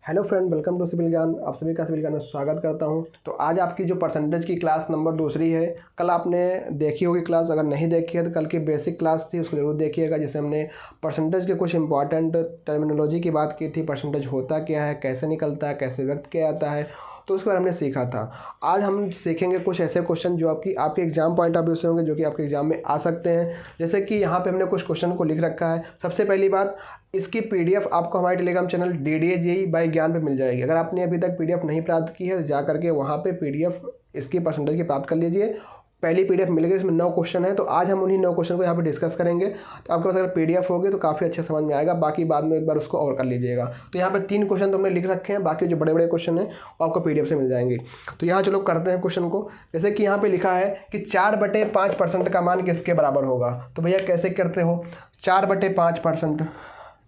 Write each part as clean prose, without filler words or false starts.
Hello friend, welcome to civil Gyan. आप सभी का सिविल ज्ञान में स्वागत करता हूं। तो आज आपकी जो परसेंटेज की क्लास नंबर दूसरी है। कल आपने देखी होगी क्लास, अगर नहीं देखी है तो कल की बेसिक क्लास थी, उसको ज़रूर देखिएगा, जिससे हमने परसेंटेज के कुछ इंपॉर्टेंट टर्मिनोलॉजी की बात की थी। परसेंटेज होता क्या है, कैसे निकलता है, कैसे व्यक्त किया जाता है, तो उसके बारे में हमने सीखा था। आज हम सीखेंगे कुछ ऐसे क्वेश्चन जो आपके एग्जाम पॉइंट ऑफ व्यू से होंगे, जो कि आपके एग्जाम में आ सकते हैं। जैसे कि यहाँ पे हमने कुछ क्वेश्चन को लिख रखा है। सबसे पहली बात, इसकी पीडीएफ आपको हमारे Telegram channel DDA JEE by Gyan पे मिल जाएगी। अगर आपने अभी तक पीडीएफ नहीं प्राप्त की है तो जा करके वहाँ पे पीडीएफ इसकी परसेंटेज की प्राप्त कर लीजिए। पहली पीडीएफ मिल गई, इसमें 9 क्वेश्चन है। तो आज हम उन्हीं 9 क्वेश्चन को यहाँ पे डिस्कस करेंगे। तो आपके पास अगर पीडीएफ होगी तो काफ़ी अच्छा समझ में आएगा। बाकी बाद में एक बार उसको और कर लीजिएगा। तो यहाँ पे 3 क्वेश्चन तो हमने लिख रखे हैं, बाकी जो बड़े बड़े क्वेश्चन हैं वो आपको पीडीएफ से मिल जाएंगे। तो यहाँ चलो करते हैं क्वेश्चन को। जैसे कि यहाँ पे लिखा है कि 4/5% का मान किसके बराबर होगा। तो भैया कैसे करते हो, 4/5%,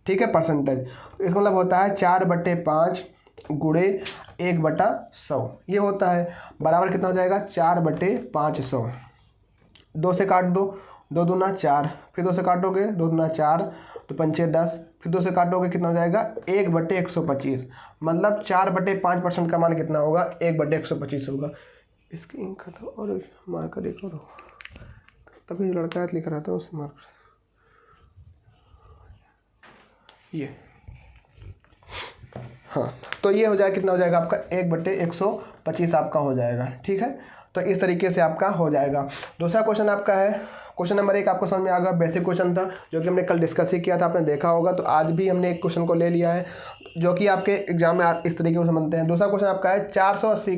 ठीक है, परसेंटेज। इसका मतलब होता है 4/5 गुणे 1/100, ये होता है। बराबर कितना हो जाएगा, 4/500। 2 से काट दो, 2 दूना 4, फिर 2 से काटोगे, 2 दूना 4, तो 5 10, फिर 2 से काटोगे कितना हो जाएगा, 1/125। मतलब 4/5% का मान कितना होगा, 1/125 होगा। इसकी इंक था और मार्कर एक और होगा, तभी लड़का लिख रहा था उस मार्कर ये। हाँ, तो ये हो जाएगा, कितना हो जाएगा आपका, 1/125 आपका हो जाएगा। ठीक है, तो इस तरीके से आपका हो जाएगा। दूसरा क्वेश्चन आपका है, क्वेश्चन नंबर 1 आपको समझ में आ गया। बेसिक क्वेश्चन था जो कि हमने कल डिस्कस ही किया था, आपने देखा होगा। तो आज भी हमने एक क्वेश्चन को ले लिया है जो कि आपके एग्जाम में इस तरीके से समझते हैं। दूसरा क्वेश्चन आपका है 480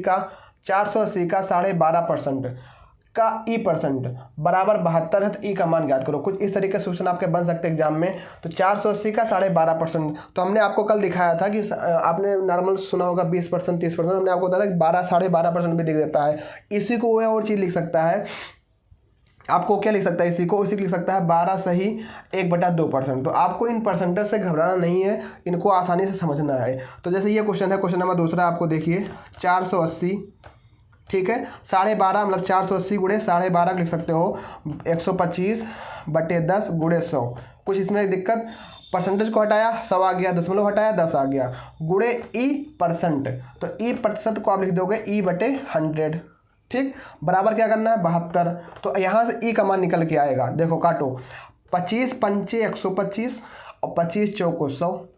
का 12.5% का E% बराबर 72 है, तो E का मान ज्ञात करो। कुछ इस तरीके से क्वेश्चन आपके बन सकते हैं एग्जाम में। तो 480 का 12.5%, तो हमने आपको कल दिखाया था कि आपने नॉर्मल सुना होगा 20%, 30%। हमने आपको बताया कि 12.5% भी दिख देता है। इसी को वह और चीज़ लिख सकता है, आपको क्या लिख सकता है, इसी को लिख सकता है 12 सही 1/2%। तो आपको इन परसेंटेज से घबराना नहीं है, इनको आसानी से समझना है। तो जैसे ये क्वेश्चन है, क्वेश्चन नंबर दूसरा आपको देखिए, 480, ठीक है, 12.5 मतलब 480 गुणे 12.5 लिख सकते हो, 125/10 गुणे 100। कुछ इसमें दिक्कत, परसेंटेज को हटाया 100 आ गया, दशमलव हटाया 10 आ गया, गुणे E%। तो E% को आप लिख दोगे E/100, ठीक। बराबर क्या करना है, 72। तो यहाँ से E का मान निकल के आएगा, देखो काटो, 25 पंचे 125 और 25 चौको 100,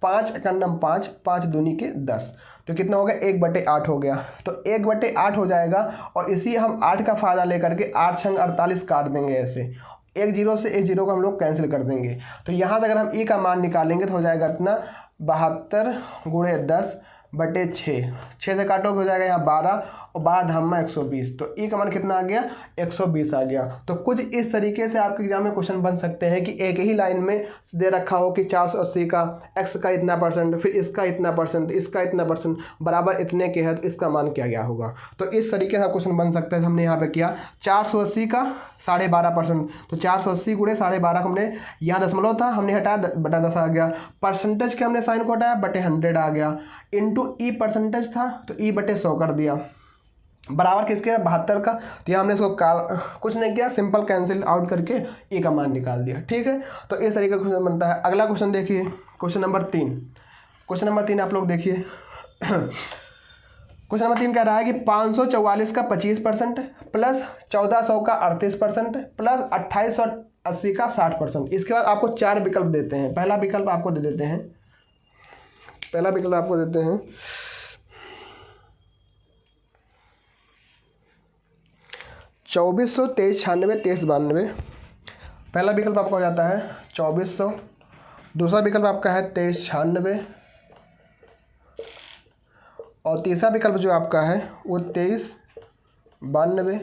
5 एकन्नम 5, 5 दूनी के 10, तो कितना हो गया, 1/8 हो गया। तो 1/8 हो जाएगा। और इसी हम 8 का फायदा लेकर के 8 छंग 48 काट देंगे ऐसे, एक जीरो से एक जीरो को हम लोग कैंसिल कर देंगे। तो यहाँ से अगर हम E का मान निकालेंगे तो हो जाएगा इतना, 72 गुणे 10/6, 6 से काटोगे हो जाएगा यहाँ 12 और 12 धामा 120। तो E का मान कितना आ गया, 120 आ गया। तो कुछ इस तरीके से आपके एग्जाम में क्वेश्चन बन सकते हैं कि एक ही लाइन में दे रखा हो कि 480 का x का इतना परसेंट, फिर इसका इतना परसेंट, इसका इतना परसेंट, बराबर इतने के है, तो इसका मान क्या गया होगा। तो इस तरीके से क्वेश्चन बन सकता है। हमने यहाँ पे किया 480 का 12.5%, तो 480 गुणे 12.5 हमने, यहाँ दशमलव था हमने हटाया, बटा 10 आ गया। परसेंटेज के हमने साइन को हटाया, बटे 100 आ गया। इंटू E% था तो E/100 कर दिया, बराबर किसके, 72 का। तो यहाँ हमने इसको कुछ नहीं किया, सिंपल कैंसिल आउट करके E का मान निकाल दिया। ठीक है, तो इस तरीके का क्वेश्चन बनता है। अगला क्वेश्चन देखिए, क्वेश्चन नंबर 3। क्वेश्चन नंबर 3 आप लोग देखिए। क्वेश्चन नंबर 3 कह रहा है कि 544 का 25% प्लस 1400 का 38% प्लस 2880 का 60%। इसके बाद आपको 4 विकल्प देते हैं। पहला विकल्प आपको दे देते हैं, 2400, 2396, 2392। पहला विकल्प आपका हो जाता है 2400। दूसरा विकल्प आपका है 2396 और तीसरा विकल्प जो आपका है वो 2392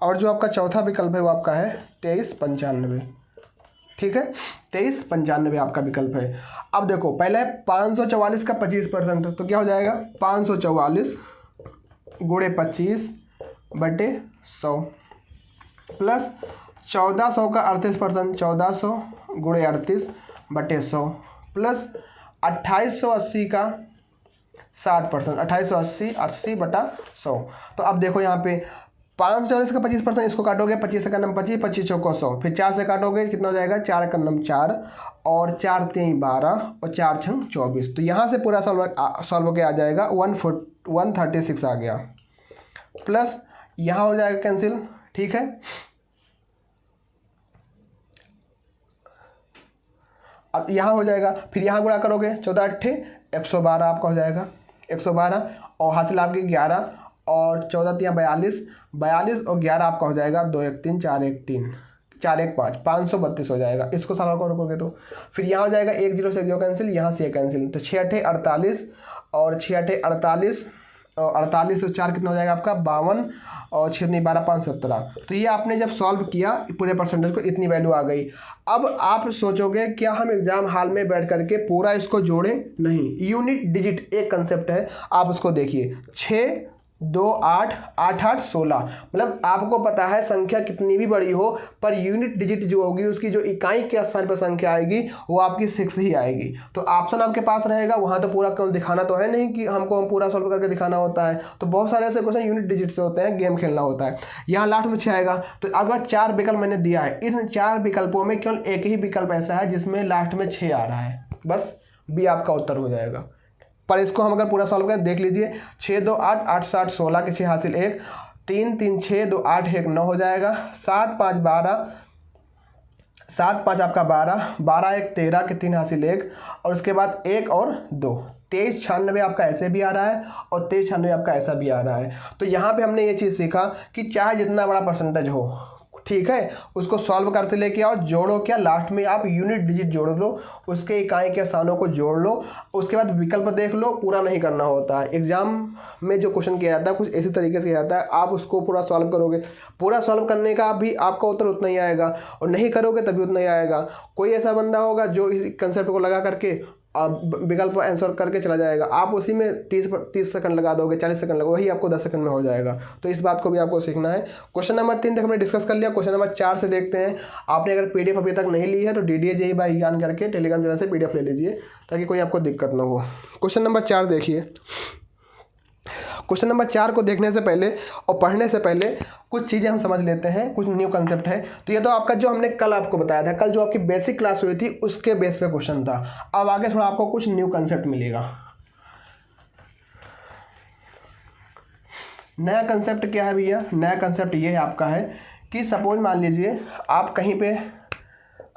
और जो आपका चौथा विकल्प है वो आपका है 2395। ठीक है, 2395 आपका विकल्प है। अब देखो, पहले 544 का 25%, तो क्या हो जाएगा, 544 गुणे 25/100 प्लस 1400 का 38%, 1400 गुणे 38/100 प्लस 2880 का 60%, 2880 80/100। तो अब देखो यहाँ पे 540 का 25%, इसको काटोगे 25 का नम 25, 25 चौको 100, फिर 4 से काटोगे कितना हो जाएगा, 4 का नम 4 और 4 3 12 और 4 छंग 24। तो यहाँ से पूरा सॉल्व होके आ जाएगा 136 आ गया, प्लस यहाँ हो जाएगा कैंसिल, ठीक है। अब यहाँ हो जाएगा, फिर यहाँ गुणा करोगे 14 8 112 आपका हो जाएगा 112, और हासिल आपकी 11 और 14 3 42, 42 और 11 आपका हो जाएगा 2 1 3 4 1 3 4 1 5, 532 हो जाएगा। इसको सारा करोगे तो फिर यहाँ हो जाएगा 1 0 से 0 कैंसिल, यहाँ से कैंसिल, तो 6 8 48 और 6 8 48 और 48 और 4 कितना हो जाएगा आपका 52 और 6 नहीं 12 517। तो ये आपने जब सॉल्व किया पूरे परसेंटेज को, इतनी वैल्यू आ गई। अब आप सोचोगे क्या हम एग्जाम हॉल में बैठ करके पूरा इसको जोड़ें? नहीं, यूनिट डिजिट एक कंसेप्ट है, आप उसको देखिए। 6 2 8 8 8 16, मतलब आपको पता है संख्या कितनी भी बड़ी हो पर यूनिट डिजिट जो होगी उसकी जो इकाई के स्थान पर संख्या आएगी वो आपकी 6 ही आएगी। तो ऑप्शन आपके पास रहेगा, वहाँ तो पूरा क्यों दिखाना तो है नहीं कि हमको पूरा सॉल्व करके दिखाना होता है। तो बहुत सारे ऐसे क्वेश्चन यूनिट डिजिट से होते हैं, गेम खेलना होता है। यहाँ लास्ट में 6 आएगा, तो अगर 4 विकल्प मैंने दिया है, इन 4 विकल्पों में केवल एक ही विकल्प ऐसा है जिसमें लास्ट में 6 आ रहा है, बस बी आपका उत्तर हो जाएगा। पर इसको हम अगर पूरा सॉल्व करें, देख लीजिए 6 2 8 8 7 16 के 6 हासिल 1, 3 3 6 2 8 1 9 हो जाएगा, 7 5 12, 7 5 आपका 12, 12 1 13 के 3 हासिल 1, और उसके बाद 1 और 2, 23 96 आपका ऐसे भी आ रहा है और 23 96 आपका ऐसा भी आ रहा है। तो यहाँ पे हमने ये चीज़ सीखा कि चाहे जितना बड़ा परसेंटेज हो, ठीक है, उसको सॉल्व करते लेके आओ, जोड़ो क्या, लास्ट में आप यूनिट डिजिट जोड़ लो, उसके इकाई के स्थानों को जोड़ लो, उसके बाद विकल्प देख लो। पूरा नहीं करना होता है, एग्जाम में जो क्वेश्चन किया जाता है कुछ इसी तरीके से किया जाता है, आप उसको पूरा सॉल्व करोगे, पूरा सॉल्व करने का भी आपका उत्तर उतना ही आएगा, और नहीं करोगे तभी उतना ही आएगा। कोई ऐसा बंदा होगा जो इस कंसेप्ट को लगा करके विकल्प आंसर करके चला जाएगा, आप उसी में 30 सेकंड लगा दोगे, 40 सेकंड लगो, वही आपको 10 सेकंड में हो जाएगा। तो इस बात को भी आपको सीखना है। क्वेश्चन नंबर 3 तक हमने डिस्कस कर लिया, क्वेश्चन नंबर 4 से देखते हैं। आपने अगर पीडीएफ अभी तक नहीं ली है तो DDA JEE बाय ज्ञान करके टेलीग्राम चैनल से पीडीएफ ले लीजिए ताकि कोई आपको दिक्कत ना हो। क्वेश्चन नंबर 4 देखिए। क्वेश्चन नंबर 4 को देखने से पहले और पढ़ने से पहले कुछ चीज़ें हम समझ लेते हैं, कुछ न्यू कंसेप्ट है। तो ये तो आपका जो हमने कल आपको बताया था, कल जो आपकी बेसिक क्लास हुई थी उसके बेस पे क्वेश्चन था। अब आगे थोड़ा आपको कुछ न्यू कंसेप्ट मिलेगा। नया कंसेप्ट क्या है भैया? नया कंसेप्ट ये है आपका है कि सपोज मान लीजिए आप कहीं पे,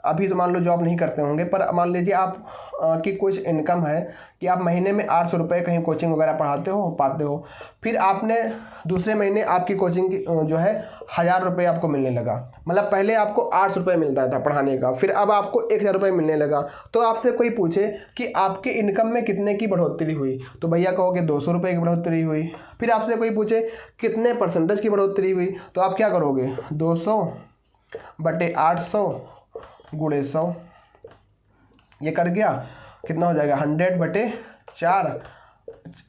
अभी तो मान लो जॉब नहीं करते होंगे, पर मान लीजिए आप की कुछ इनकम है कि आप महीने में 800 रुपये कहीं कोचिंग वगैरह पढ़ाते हो पाते हो, फिर आपने दूसरे महीने आपकी कोचिंग की जो है 1000 रुपये आपको मिलने लगा। मतलब पहले आपको 800 रुपये मिलता था पढ़ाने का, फिर अब आपको 1000 रुपये मिलने लगा। तो आपसे कोई पूछे कि आपके इनकम में कितने की बढ़ोतरी हुई, तो भैया कहोगे 200 रुपये की बढ़ोतरी हुई। फिर आपसे कोई पूछे कितने परसेंटेज की बढ़ोतरी हुई, तो आप क्या करोगे, 200 बटे 800 गुणे 100, ये कर गया, कितना हो जाएगा 100 बटे 4,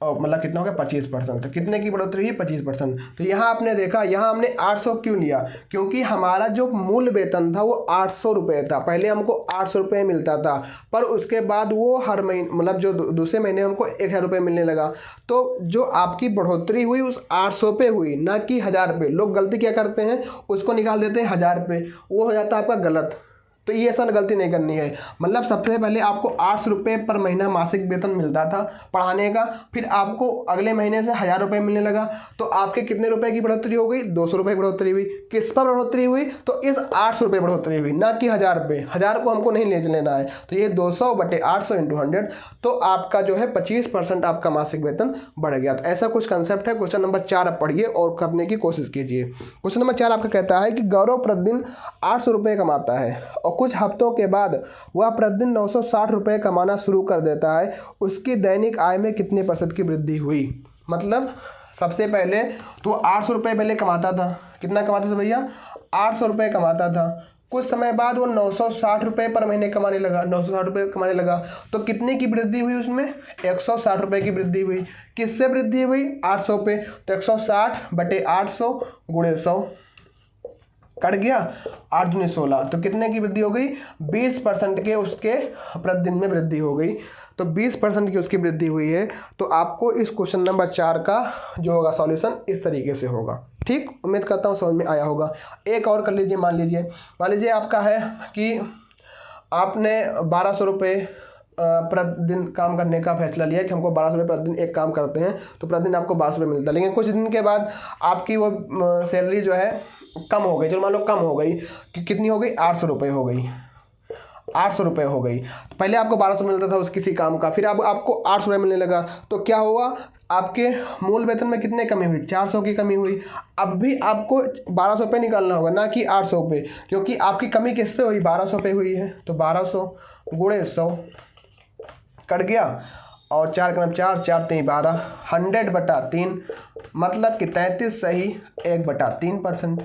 मतलब कितना हो गया 25%। तो कितने की बढ़ोतरी हुई, 25%। तो यहाँ आपने देखा, यहाँ हमने 800 क्यों लिया, क्योंकि हमारा जो मूल वेतन था वो 800 रुपये था। पहले हमको 800 रुपये मिलता था, पर उसके बाद वो हर महीने, मतलब जो दूसरे महीने हमको 1000 रुपये मिलने लगा। तो जो आपकी बढ़ोतरी हुई उस 800 पे हुई, ना कि 1000 पे। लोग गलती क्या करते हैं, उसको निकाल देते हैं 1000 पे, वो हो जाता है आपका गलत। तो ये ऐसा गलती नहीं करनी है। मतलब सबसे पहले आपको 800 रुपये पर महीना मासिक वेतन मिलता था पढ़ाने का, फिर आपको अगले महीने से 1000 रुपये मिलने लगा। तो आपके कितने रुपए की बढ़ोतरी हो गई, 200 रुपये की बढ़ोतरी हुई। किस पर बढ़ोतरी हुई, तो इस 800 रुपये बढ़ोतरी हुई, ना कि 1000 रुपये। 1000 को हमको नहीं ले लेना है। तो ये 200 बटे 800 इंटू 100, तो आपका जो है 25% आपका मासिक वेतन बढ़ गया। तो ऐसा कुछ कंसेप्ट है। क्वेश्चन नंबर 4 आप पढ़िए और करने की कोशिश कीजिए। क्वेश्चन नंबर 4 आपका कहता है कि गौरव प्रतिदिन 800 रुपये कमाता है और कुछ हफ्तों के बाद वह प्रतिदिन 960 रुपये कमाना शुरू कर देता है। उसकी दैनिक आय में कितने % की वृद्धि हुई। मतलब सबसे पहले तो 800 रुपये पहले कमाता था, कितना कमाता था भैया, 800 रुपये कमाता था। कुछ समय बाद वो 960 रुपये पर महीने कमाने लगा, 960 रुपये कमाने लगा। तो कितने की वृद्धि हुई उसमें, 160 रुपये की वृद्धि हुई। किस पे वृद्धि हुई, 800 पे। तो 160 बटे 800 गुणे 100, कट गया, 8 दूनी 16, तो कितने की वृद्धि हो गई, 20% के उसके प्रतिदिन में वृद्धि हो गई। तो 20% की उसकी वृद्धि हुई है। तो आपको इस क्वेश्चन नंबर 4 का जो होगा सॉल्यूशन इस तरीके से होगा। ठीक, उम्मीद करता हूँ समझ में आया होगा। एक और कर लीजिए, मान लीजिए आपका है कि आपने 1200 रुपये प्रतिदिन काम करने का फैसला लिया कि हमको 1200 रुपये प्रतिदिन एक काम करते हैं, तो प्रतिदिन आपको 1200 रुपये मिलता है। लेकिन कुछ दिन के बाद आपकी वो सैलरी जो है कम हो गई, चलो मान लो कम हो गई, कि कितनी हो गई, 800 रुपये हो गई, 800 रुपये हो गई। पहले आपको 1200 मिलता था उस किसी काम का, फिर अब आपको 800 रुपये मिलने लगा, तो क्या हुआ, आपके मूल वेतन में कितने कमी हुई, 400 की कमी हुई। अब भी आपको 1200 रुपये निकालना होगा, ना कि 800 रुपये, क्योंकि आपकी कमी किस पे हुई, 1200 पे हुई है। तो 1200 गुणे 100 कट गया, और 4 × 4 4 × 3 12, 100/3, मतलब कि 33 सही 1/3%।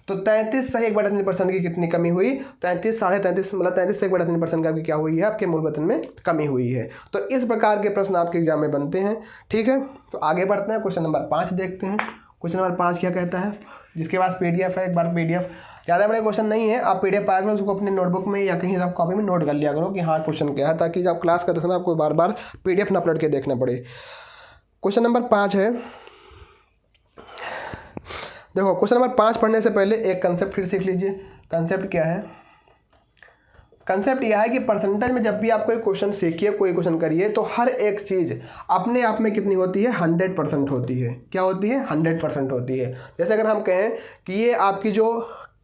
तो 33 सही 1/3% की कितनी कमी हुई, 33 साढ़े 33, मतलब 33 से 1/3% का क्या हुई है, आपके मूल वेतन में कमी हुई है। तो इस प्रकार के प्रश्न आपके एग्जाम में बनते हैं। ठीक है, तो आगे बढ़ते हैं, क्वेश्चन नंबर 5 देखते हैं। क्वेश्चन नंबर 5 क्या कहता है, जिसके पास PDF है, एक बार PDF, ज़्यादा बड़े क्वेश्चन नहीं है, आप PDF पाया करो, उसको अपने नोटबुक में या कहीं आप कॉपी में नोट कर लिया करो कि हाँ क्वेश्चन क्या है, ताकि जब क्लास करते समय आपको बार बार PDF ना अपलोड के देखना पड़े। क्वेश्चन नंबर 5 है, देखो क्वेश्चन नंबर 5 पढ़ने से पहले एक कंसेप्ट फिर सीख लीजिए। कंसेप्ट क्या है, कंसेप्ट यह है कि परसेंटेज में जब भी आप कोई क्वेश्चन सीखिए, कोई क्वेश्चन करिए, तो हर एक चीज़ अपने आप में कितनी होती है, 100% होती है। क्या होती है, 100% होती है। जैसे अगर हम कहें कि ये आपकी जो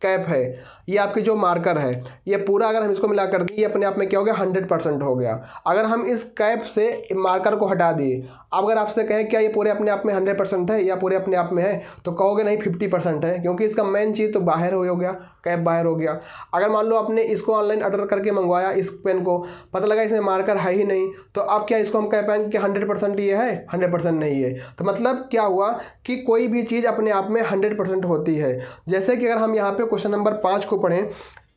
कैप है, ये आपकी जो मार्कर है, ये पूरा अगर हम इसको मिला कर दिए, ये अपने आप में क्या हो गया, 100% हो गया। अगर हम इस कैप से मार्कर को हटा दिए, अब अगर आपसे कहें क्या ये पूरे अपने आप में 100% है या पूरे अपने आप में है, तो कहोगे नहीं 50% है, क्योंकि इसका मेन चीज़ तो बाहर हो गया, कैप बाहर हो गया। अगर मान लो आपने इसको ऑनलाइन ऑर्डर करके मंगवाया, इस पेन को, पता लगा इसमें मार्कर है ही नहीं, तो अब क्या इसको हम कह पाएंगे कि 100% ये है, 100% नहीं है। तो मतलब क्या हुआ कि कोई भी चीज़ अपने आप में 100% होती है। जैसे कि अगर हम यहाँ पे क्वेश्चन नंबर 5 को पढ़ें,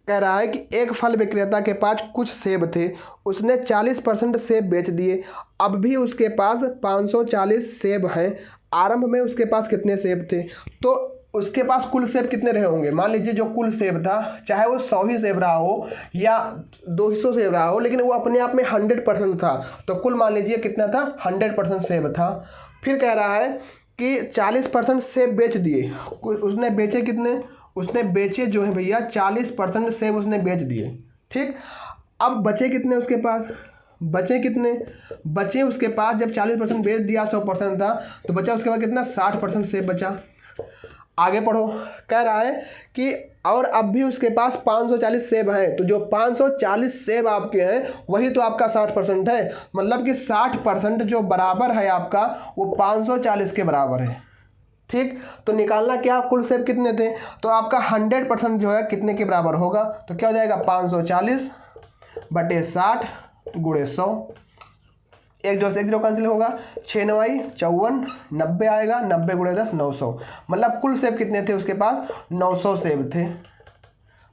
कह रहा है कि एक फल विक्रेता के पास कुछ सेब थे, उसने 40% सेब बेच दिए, अब भी उसके पास 540 सेब हैं। आरंभ में उसके पास कितने सेब थे, तो उसके पास कुल सेब कितने रहे होंगे। मान लीजिए जो कुल सेब था, चाहे वो 100 ही सेब रहा हो या 200 सेब रहा हो, लेकिन वो अपने आप में 100% था, तो कुल मान लीजिए कितना था, 100% सेब था। फिर कह रहा है कि 40% सेब बेच दिए, उसने बेचे कितने, उसने बेचे जो है भैया 40% सेब उसने बेच दिए। ठीक, अब बचे कितने उसके पास, बचे कितने, बचे उसके पास, जब 40% बेच दिया, 100% था, तो बचा उसके बाद कितना, 60% सेब बचा। आगे पढ़ो, कह रहा है कि और अब भी उसके पास 540 सेब हैं, तो जो 540 सेब आपके हैं वही तो आपका 60% है। मतलब कि 60% जो बराबर है आपका, वो 540 के बराबर है। ठीक, तो निकालना क्या, कुल सेब कितने थे, तो आपका 100% जो है कितने के बराबर होगा, तो क्या हो जाएगा, 540/60 × 100, 1 0 से 1 0 कैंसिल होगा, 6 9 54, 90 आएगा, 90 × 10 900। मतलब कुल सेब कितने थे उसके पास, 900 सेब थे।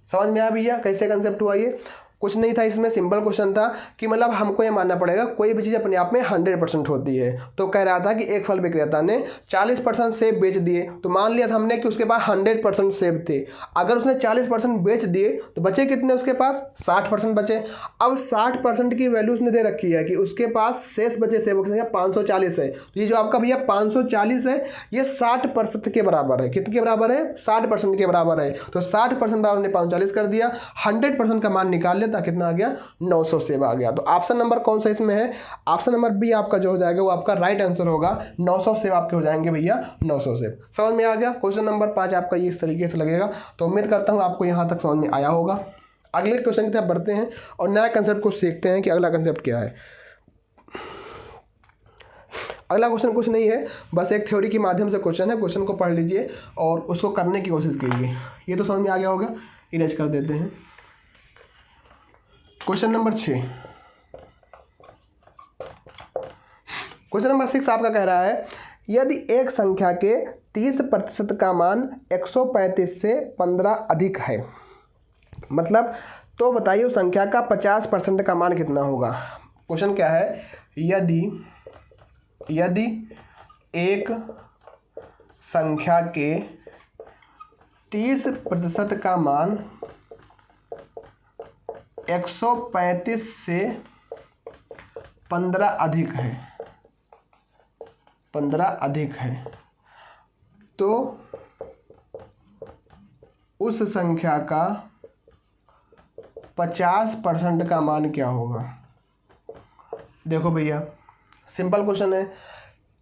समझ में आया भैया कैसे कंसेप्ट हुआ ये। कुछ नहीं था इसमें, सिंपल क्वेश्चन था कि मतलब हमको ये मानना पड़ेगा कोई भी चीज़ अपने आप में 100% होती है। तो कह रहा था कि एक फल विक्रेता ने 40% सेब बेच दिए, तो मान लिया था हमने कि उसके पास 100% सेब थे। अगर उसने 40% बेच दिए तो बचे कितने उसके पास, 60% बचे। अब 60% की वैल्यू उसने दे रखी है कि उसके पास शेष बचे सेब की संख्या 540 है। तो ये जो आपका भैया 540 है, ये 60% के बराबर है। कितने के बराबर है, 60% के बराबर है। तो 60% बराबर ने 540 कर दिया, 100% का मान निकाल लिया, कितना आ गया, 900 सेब आ गया। तो ऑप्शन नंबर कौन सा इसमें है, ऑप्शन नंबर बी आपका जो हो जाएगा वो आपका राइट आंसर होगा। 900 सेब आपके हो जाएंगे भैया, 900 सेब। समझ में आ गया। क्वेश्चन नंबर 5 आपका ये इस तरीके से लगेगा। तो उम्मीद करता हूँ आपको यहाँ तक समझ में आया होगा। अगले क्वेश्चन की तरफ बढ़ते हैं और नया कंसेप्ट को सीखते हैं कि अगला कंसेप्ट क्या है। अगला क्वेश्चन कुछ नहीं है, बस एक थ्योरी के माध्यम से क्वेश्चन है। क्वेश्चन को पढ़ लीजिए और उसको करने की कोशिश कीजिए। ये तो समझ में आ गया होगा, इरेज कर देते हैं। क्वेश्चन नंबर 6, क्वेश्चन नंबर 6 आपका कह रहा है, यदि एक संख्या के 30% का मान 135 से 15 अधिक है, मतलब तो बताइए उस संख्या का 50% का मान कितना होगा। क्वेश्चन क्या है, यदि एक संख्या के 30% का मान 135 से 15 अधिक है, 15 अधिक है, तो उस संख्या का 50% का मान क्या होगा। देखो भैया सिंपल क्वेश्चन है,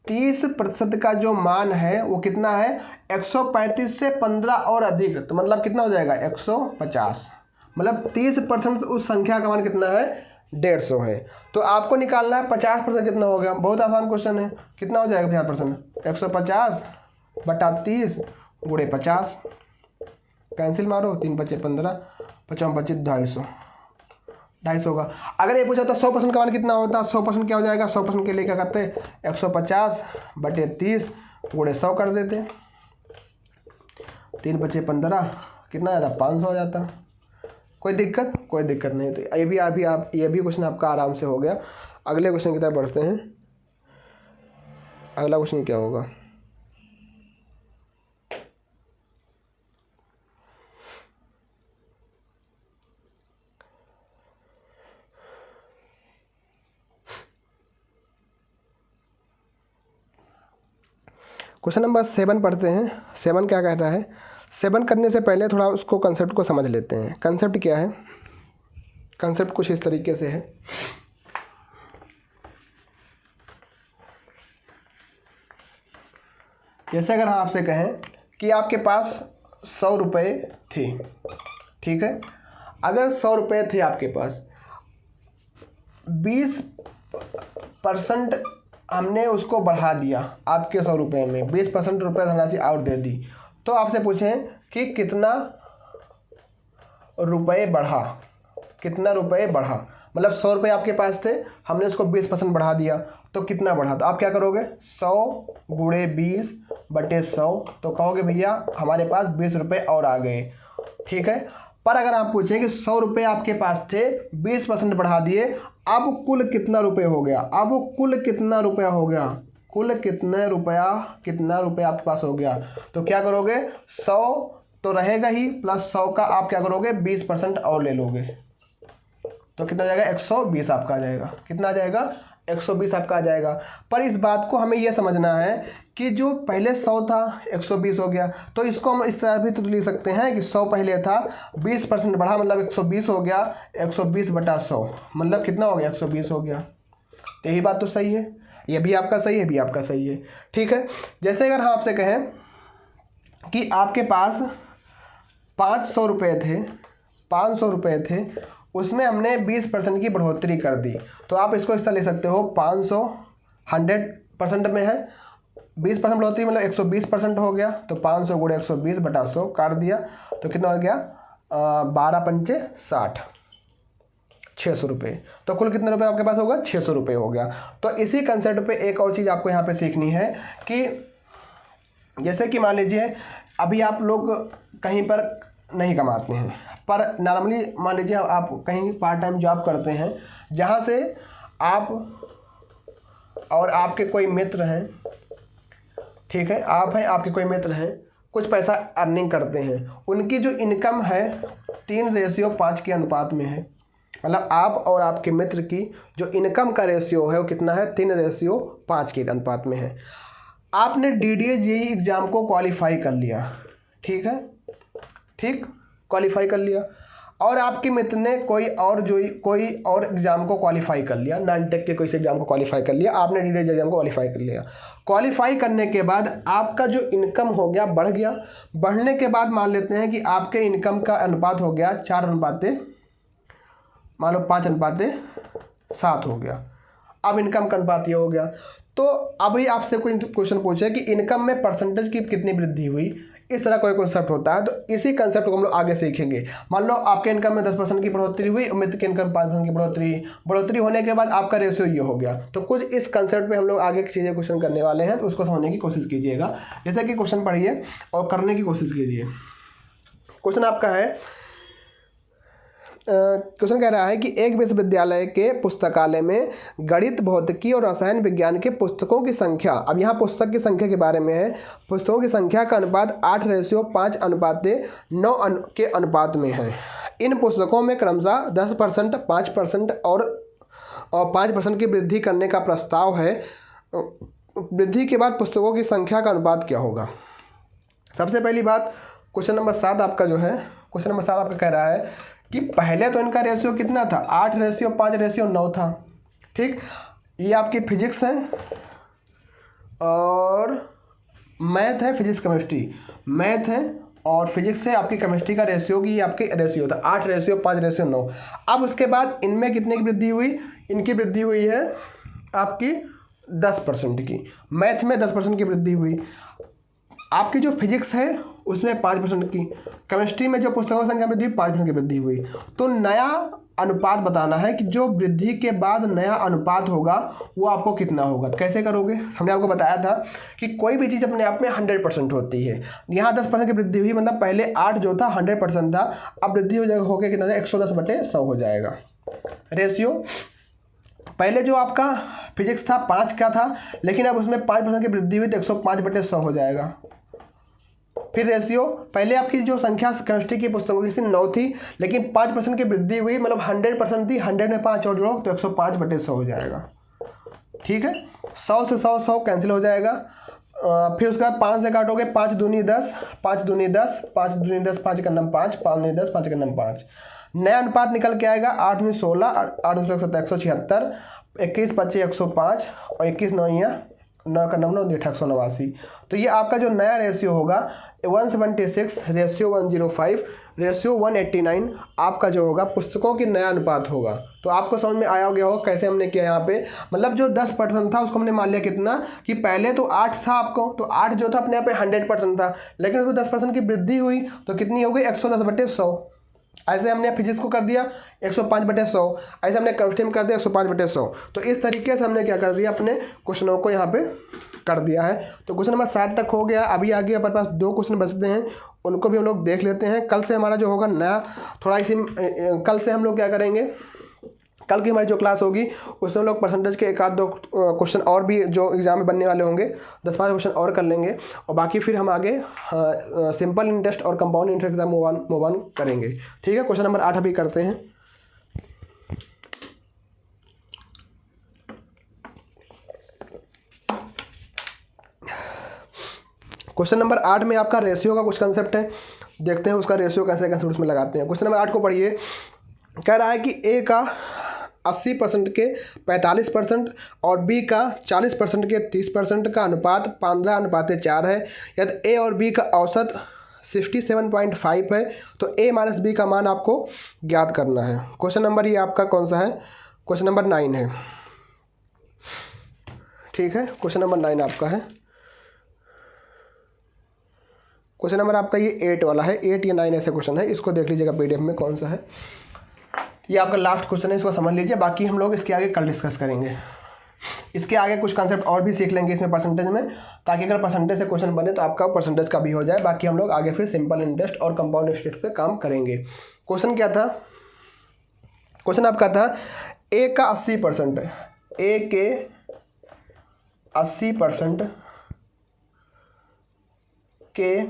30% का जो मान है वो कितना है, 135 से 15 और अधिक, तो मतलब कितना हो जाएगा 150, मतलब 30% उस संख्या का मान कितना है 150 है। तो आपको निकालना है 50% कितना हो गया, बहुत आसान क्वेश्चन है, कितना हो जाएगा 50%, 150 बटा 30 गुणे 50, कैंसिल मारो, 3 बचे 15, 50 बचे 250 होगा। अगर ये पूछा तो 100% का मान कितना होता है, 100% क्या हो जाएगा, 100% के लिए क्या करते 150 बटे 30 गुणे 100 कर देते, 3 बचे 15, कितना आ जाता 500 हो जाता। कोई दिक्कत नहीं। तो ये भी क्वेश्चन आपका आराम से हो गया। अगले क्वेश्चन की तरफ बढ़ते हैं। अगला क्वेश्चन क्या होगा, क्वेश्चन नंबर 7 पढ़ते हैं। 7 क्या कहता है, 7 करने से पहले थोड़ा उसको कंसेप्ट को समझ लेते हैं। कंसेप्ट क्या है, कंसेप्ट कुछ इस तरीके से है, जैसे अगर हम आपसे कहें कि आपके पास 100 रुपये थे, ठीक है, अगर 100 रुपये थे आपके पास, 20% हमने उसको बढ़ा दिया आपके 100 रुपये में, 20% रुपये धनराशि और दे दी, तो आपसे पूछें कि कितना रुपये बढ़ा, कितना रुपये बढ़ा, मतलब 100 रुपये आपके पास थे, हमने उसको 20% बढ़ा दिया, तो कितना बढ़ा। तो आप क्या करोगे, 100 गुणे 20 बटे 100, तो कहोगे भैया हमारे पास 20 रुपये और आ गए, ठीक है। पर अगर आप पूछें कि 100 रुपये आपके पास थे, 20% बढ़ा दिए, अब कुल कितना रुपये हो गया, अब कुल कितना रुपया हो गया, कुल कितना रुपया आपके पास हो गया, तो क्या करोगे, 100 तो रहेगा ही, प्लस 100 का आप क्या करोगे 20% और ले लोगे, तो कितना आ जाएगा 120 आपका आ जाएगा, कितना आ जाएगा 120 आपका आ जाएगा। पर इस बात को हमें यह समझना है कि जो पहले 100 था 120 हो गया, तो इसको हम इस तरह भी तो लिख सकते हैं कि 100 पहले था, 20% बढ़ा मतलब 120 हो गया, 120 बटा 100 मतलब कितना हो गया 120 हो गया। तो यही बात तो सही है, ये भी आपका सही है, ये भी आपका सही है, ठीक है। जैसे अगर हम आपसे कहें कि आपके पास 500 रुपये थे, 500 रुपये थे, उसमें हमने 20% की बढ़ोतरी कर दी, तो आप इसको इस तरह ले सकते हो, 500 100% में है, 20% बढ़ोतरी मतलब 120% हो गया, तो 500 गुणे 120 बटा 100 काट दिया, तो कितना हो गया 12 पंचे 60, 600 रुपये। तो कुल कितने रुपये आपके पास होगा 600 रुपये हो गया। तो इसी कंसेप्ट पे एक और चीज़ आपको यहाँ पे सीखनी है कि जैसे कि मान लीजिए अभी आप लोग कहीं पर नहीं कमाते हैं, पर नॉर्मली मान लीजिए आप कहीं पार्ट टाइम जॉब करते हैं, जहाँ से आप और आपके कोई मित्र हैं, ठीक है, आप हैं, आपके कोई मित्र हैं, कुछ पैसा अर्निंग करते हैं, उनकी जो इनकम है 3:5 के अनुपात में है, मतलब आप और आपके मित्र की जो इनकम का रेशियो है वो कितना है 3:5 के अनुपात में है। आपने DDA JEE एग्ज़ाम को क्वालिफाई कर लिया, ठीक है, ठीक क्वालिफाई कर लिया, और आपके मित्र ने कोई और एग्ज़ाम को क्वालिफाई कर लिया, नानटेक के कोई से एग्ज़ाम को क्वालिफाई कर लिया, आपने DDA एग्ज़ाम को क्वालिफाई कर लिया। क्वालिफाई करने के बाद आपका जो इनकम हो गया बढ़ गया, बढ़ने के बाद मान लेते हैं कि आपके इनकम का अनुपात हो गया 4 मान लो 5:7 हो गया, अब इनकम का अनुपात ये हो गया। तो अभी आपसे कोई क्वेश्चन पूछे कि इनकम में परसेंटेज की कितनी वृद्धि हुई, इस तरह कोई कॉन्सेप्ट होता है, तो इसी कंसेप्ट को हम लोग आगे सीखेंगे। मान लो आपके इनकम में 10% की बढ़ोतरी हुई, मित्र के इनकम 5% की बढ़ोतरी होने के बाद आपका रेशियो ये हो गया। तो कुछ इस कंसेप्ट पे हम लोग आगे चीज़ें क्वेश्चन करने वाले हैं, तो उसको समझने की कोशिश कीजिएगा। जैसे कि क्वेश्चन पढ़िए और करने की कोशिश कीजिए। क्वेश्चन आपका है, क्वेश्चन कह रहा है कि एक विश्वविद्यालय के पुस्तकालय में गणित, भौतिकी और रसायन विज्ञान के पुस्तकों की संख्या, अब यहाँ पुस्तक की संख्या के बारे में है, पुस्तकों की संख्या का अनुपात 8:5 अनुपाते 9 के अनुपात में है। इन पुस्तकों में क्रमशः 10%, 5% और 5% की वृद्धि करने का प्रस्ताव है। वृद्धि के बाद पुस्तकों की संख्या का अनुपात क्या होगा? सबसे पहली बात, क्वेश्चन नंबर 7 आपका जो है, क्वेश्चन नंबर 7 आपका कह रहा है कि पहले तो इनका रेशियो कितना था, 8:5:9 था। ठीक, ये आपकी फिजिक्स है और मैथ है, फिजिक्स केमिस्ट्री, मैथ है और फिजिक्स है, आपकी केमिस्ट्री का रेशियो की आपके रेशियो था 8:5:9। अब उसके बाद इनमें कितने की वृद्धि हुई? इनकी वृद्धि हुई है आपकी 10% की, मैथ में 10% की वृद्धि हुई, आपकी जो फिजिक्स है उसमें 5% की, केमिस्ट्री में जो पुस्तकों की संख्या वृद्धि 5% की वृद्धि हुई। तो नया अनुपात बताना है कि जो वृद्धि के बाद नया अनुपात होगा वो आपको कितना होगा। तो कैसे करोगे? हमने आपको बताया था कि कोई भी चीज़ अपने आप में 100% होती है। यहाँ 10% की वृद्धि हुई, मतलब पहले 8 जो था 100% था, अब वृद्धि हो जाएगा होकर कितना, 110/100 हो जाएगा रेशियो। पहले जो आपका फिजिक्स था 5 का था, लेकिन अब उसमें 5% की वृद्धि हुई तो 105/100 हो जाएगा। फिर रेशियो, पहले आपकी जो संख्या केमिस्ट्री की पुस्तकों की 9 थी, लेकिन 5% की वृद्धि हुई, मतलब 100% थी, 100 में 5 और जोड़ो तो 105/100 हो जाएगा। ठीक है, 100 से 100 कैंसिल हो जाएगा। फिर उसके बाद 5 से काटोगे, 5 दूनी 10, 5 दूनी 10, 5 दूनी 10, 5 का नम 5, 5 दूनी 10, 5 का नम 5। नया अनुपात निकल के आएगा 8 में 16, 8 में 16 176, 21 25 105 और 21 9 का 9 189। तो ये आपका जो नया रेशियो होगा 176 रेशियो 105 रेशियो 189 आपका जो होगा पुस्तकों की नया अनुपात होगा। तो आपको समझ में आया गया होगा कैसे हमने किया यहाँ पे, मतलब जो 10% था उसको हमने मान लिया कितना, कि पहले तो 8 था आपको, तो 8 जो था अपने यहाँ पे 100% था, लेकिन उसमें 10% की वृद्धि हुई तो कितनी हो गई, 110/100। ऐसे हमने फिजिक्स को कर दिया 105/100, ऐसे हमने केमिस्ट्री में कर दिया 105/100। तो इस तरीके से हमने क्या कर दिया, अपने क्वेश्चनों को यहाँ पे कर दिया है। तो क्वेश्चन नंबर 7 तक हो गया। अभी आगे हमारे पास 2 क्वेश्चन बचते हैं, उनको भी हम लोग देख लेते हैं। कल से हमारा जो होगा नया थोड़ा इसी, कल से हम लोग क्या करेंगे, कल की हमारी जो क्लास होगी उसमें हम लोग परसेंटेज के 1-2 क्वेश्चन और भी जो एग्जाम में बनने वाले होंगे 10-5 क्वेश्चन और कर लेंगे, और बाकी फिर हम आगे सिंपल इंटरेस्ट और कंपाउंड इंटरेस्ट का मूव ऑन करेंगे। ठीक है, क्वेश्चन नंबर 8 अभी करते हैं। क्वेश्चन नंबर 8 में आपका रेशियो का कुछ कंसेप्ट है, देखते हैं उसका रेशियो कैसे कैसे उसमें लगाते हैं। क्वेश्चन नंबर 8 को पढ़िए। कह रहा है कि ए का 80% के 45% और बी का 40% के 30% का अनुपात 15:4 है। यदि ए और बी का औसत 67.5 है तो ए माइनस बी का मान आपको ज्ञात करना है। क्वेश्चन नंबर ये आपका कौन सा है, क्वेश्चन नंबर 9 है। ठीक है, क्वेश्चन नंबर 9 आपका है। क्वेश्चन नंबर आपका ये 8 वाला है, 8 या 9 ऐसे क्वेश्चन है, इसको देख लीजिएगा पीडीएफ में कौन सा है। ये आपका लास्ट क्वेश्चन है, इसको समझ लीजिए, बाकी हम लोग इसके आगे कल डिस्कस करेंगे। इसके आगे कुछ कंसेप्ट और भी सीख लेंगे इसमें परसेंटेज में, ताकि अगर परसेंटेज से क्वेश्चन बने तो आपका परसेंटेज का भी हो जाए। बाकी हम लोग आगे फिर सिंपल इंटरेस्ट और कंपाउंड इंटरेस्ट पे काम करेंगे। क्वेश्चन क्या था, क्वेश्चन आपका था ए का 80%, ए के 80% के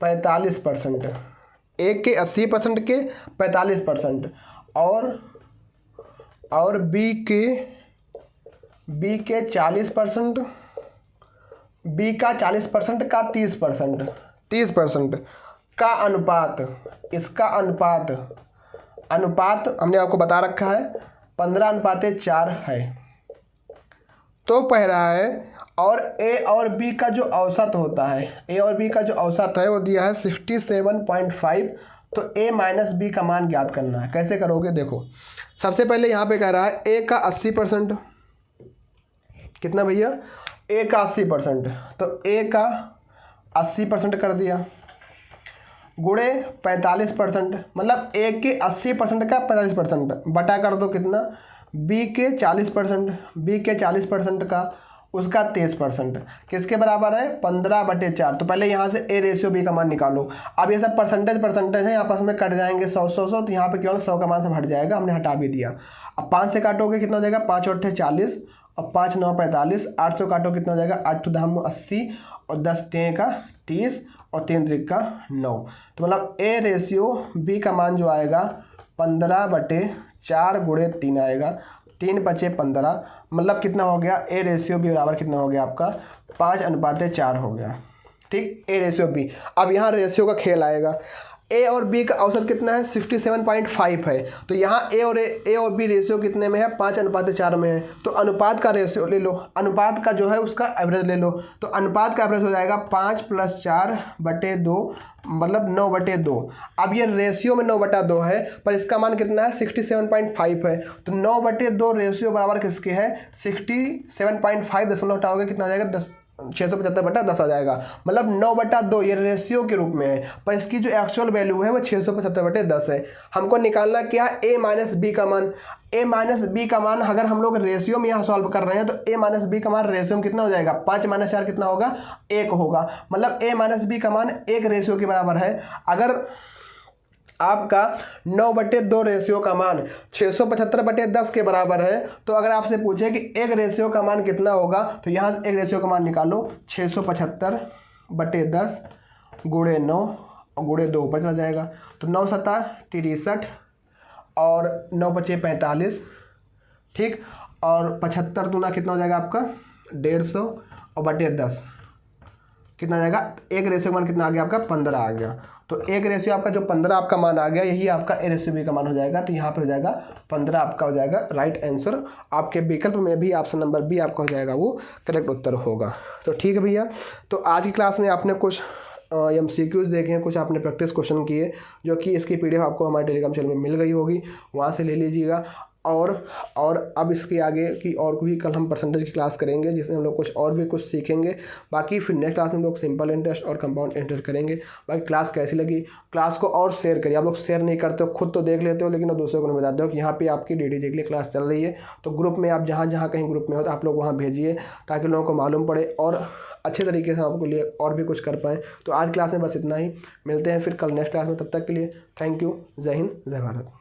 45%, ए के 80% के 45% और बी के 40%, बी का 40% का 30% का अनुपात, इसका अनुपात हमने आपको बता रखा है 15:4 है। तो कह रहा है और ए और बी का जो औसत होता है, ए और बी का जो औसत है वो दिया है 67.5, तो ए माइनस बी का मान ज्ञात करना है। कैसे करोगे, देखो सबसे पहले यहाँ पे कह रहा है ए का 80%, कितना भैया, ए का 80%, तो ए का 80% कर दिया गुणे 45%, मतलब ए के 80% का 45% बटा कर दो कितना, बी के 40%, बी के 40% का, उसका 23%। किसके बराबर है? 15/4। तो पहले यहाँ से ए रेशियो बी का मान निकालो। अब ये सब परसेंटेज है, आपस में कट जाएंगे 100 तो यहाँ पे केवल 100 का मान से हट जाएगा, हमने हटा भी दिया। अब 5 से काटोगे कितना हो जाएगा? 5 8 40 और 5 9 45। 8 से काटो कितना हो जाएगा? 8 2 80 और 10 3 का 30 और 3 3 का 9। तो मतलब ए रेशियो बी का मान जो आएगा 15/4 × 3 आएगा। 3 बचे 15, मतलब कितना हो गया? ए रेशियो बी बराबर कितना हो गया आपका? 5:4 हो गया। ठीक, ए रेशियो बी। अब यहाँ रेशियो का खेल आएगा। ए और बी का औसत कितना है? 67.5 है। तो यहाँ ए और बी रेशियो कितने में है? 5:4 में है। तो अनुपात का रेशियो ले लो, अनुपात का जो है उसका एवरेज ले लो। तो अनुपात का एवरेज हो जाएगा 5 + 4/2, मतलब 9/2। अब ये रेशियो में 9/2 है, पर इसका मान कितना है? 67.5 है। तो 9/2 रेशियो बराबर किसके है? 67.5। दशमलव हटाओगे कितना हो जाएगा? 675/10 आ जाएगा। मतलब 9/2 ये रेशियो के रूप में है, पर इसकी जो एक्चुअल वैल्यू है वो 675/10 है। हमको निकालना क्या है? ए माइनस बी का मान। ए माइनस बी का मान अगर हम लोग रेशियो में यहाँ सॉल्व कर रहे हैं तो ए माइनस बी का मान रेशियो में कितना हो जाएगा? 5 - 4 कितना होगा? 1 होगा। मतलब ए माइनस बी का मान 1 रेशियो के बराबर है। अगर आपका 9/2 रेशियो का मान 675/10 के बराबर है, तो अगर आपसे पूछे कि एक रेशियो का मान कितना होगा, तो यहाँ से एक रेशियो का मान निकालो। 675/10 × 9 और × 2 ऊपर चला जाएगा। तो 9 × 7 = 63 और 9 × 5 = 45। ठीक, और 75 दूना कितना हो जाएगा आपका? 150 और बटे 10 कितना आ जाएगा? एक रेशियो मान कितना आ गया आपका? 15 आ गया। तो एक रेशियो आपका जो 15 आपका मान आ गया, यही आपका ए रेशियो बी का मान हो जाएगा। तो यहाँ पे हो जाएगा 15 आपका हो जाएगा राइट आंसर। आपके विकल्प में भी ऑप्शन नंबर बी आपका हो जाएगा, वो करेक्ट उत्तर होगा। तो ठीक है भैया, तो आज की क्लास में आपने कुछ MCQs देखे हैं, कुछ आपने प्रैक्टिस क्वेश्चन किए, जो कि इसकी PDF आपको हमारे टेलीग्राम चैनल में मिल गई होगी, वहाँ से ले लीजिएगा। और अब इसके आगे की और भी कल हम परसेंटेज की क्लास करेंगे, जिसमें हम लोग कुछ और भी कुछ सीखेंगे। बाकी फिर नेक्स्ट क्लास में हम लोग सिंपल इंटरेस्ट और कंपाउंड इंटरेस्ट करेंगे। बाकी क्लास कैसी लगी, क्लास को और शेयर करिए। आप लोग शेयर नहीं करते हो, खुद तो देख लेते हो, लेकिन दूसरों को नहीं बताते हो कि यहाँ पे आपकी DDG के लिए क्लास चल रही है। तो ग्रुप में आप जहाँ कहीं ग्रुप में हो तो आप लोग वहाँ भेजिए, ताकि लोगों को मालूम पड़े और अच्छे तरीके से आपके लिए और भी कुछ कर पाएँ। तो आज क्लास में बस इतना ही, मिलते हैं फिर कल नेक्स्ट क्लास में। तब तक के लिए थैंक यू। जय हिंद, जय भारत।